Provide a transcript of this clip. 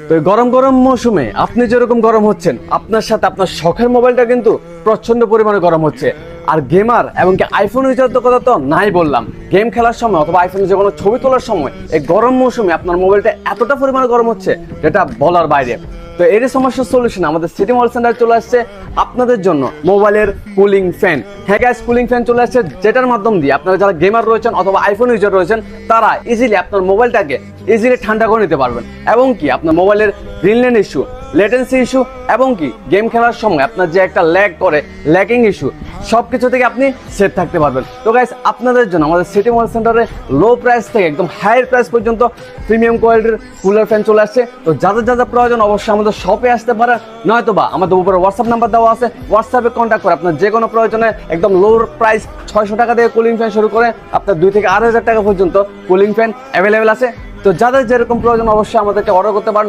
তো এই গরম গরম মৌসুমে আপনি যেরকম গরম হচ্ছেন, আপনার সাথে আপনার শখের মোবাইলটা কিন্তু প্রচন্ড পরিমাণে গরম হচ্ছে। আর গেমার এবং কি আইফোন ইউজার কথা তো নাই বললাম, গেম খেলার সময় অথবা আইফোনে যে কোনো ছবি তোলার সময় এই গরম মৌসুমে আপনার মোবাইলটা এতটা পরিমাণে গরম হচ্ছে যেটা বলার বাইরে। তো এর সমস্যার সলিউশন আমাদের সিটি মোবাইল সেন্টারে চলে আসছে আপনাদের জন্য মোবাইলের কুলিং ফ্যান। হ্যাঁ গাইস, কুলিং ফ্যান চলে আসছে যেটার মাধ্যম দিয়ে আপনারা যারা গেমার রয়েছেন অথবা আইফোন ইউজার রয়েছেন তারা ইজিলি আপনার মোবাইলটাকে ইজিলি ঠান্ডা করে নিতে পারবেন, এবং কি আপনার মোবাইলের গ্রিনল্যান্ড ইস্যু, লেটেন্সি ইস্যু, এবং কি গেম খেলার সময় আপনার যে একটা ল্যাগ করে ল্যাকিং ইস্যু, সবকিছু থেকে আপনি সেফ থাকতে পারবেন। তো গাইস, আপনাদের জন্য আমাদের সিটি মোবাইল সেন্টারে লো প্রাইস থেকে একদম হায়ার প্রাইস পর্যন্ত প্রিমিয়াম কোয়ালিটির কুলার ফ্যান চলে আসছে। তো যাদের যা যা প্রয়োজন অবশ্যই আমাদের শপে আসতে পারেন, নয়তো বা আমাদের উপরে হোয়াটসঅ্যাপ নাম্বার দেওয়া আছে, হোয়াটসঅ্যাপে কন্ট্যাক্ট করে আপনার যে কোনো প্রয়োজনে একদম লো প্রাইস 600 টাকা থেকে কুলিং ফ্যান শুরু করে আপনার 2 থেকে 8,000 টাকা পর্যন্ত কুলিং ফ্যান অ্যাভেলেবেল আছে। তো যাদের যেরকম প্রয়োজন অবশ্যই আমাদেরকে অর্ডার করতে পারেন।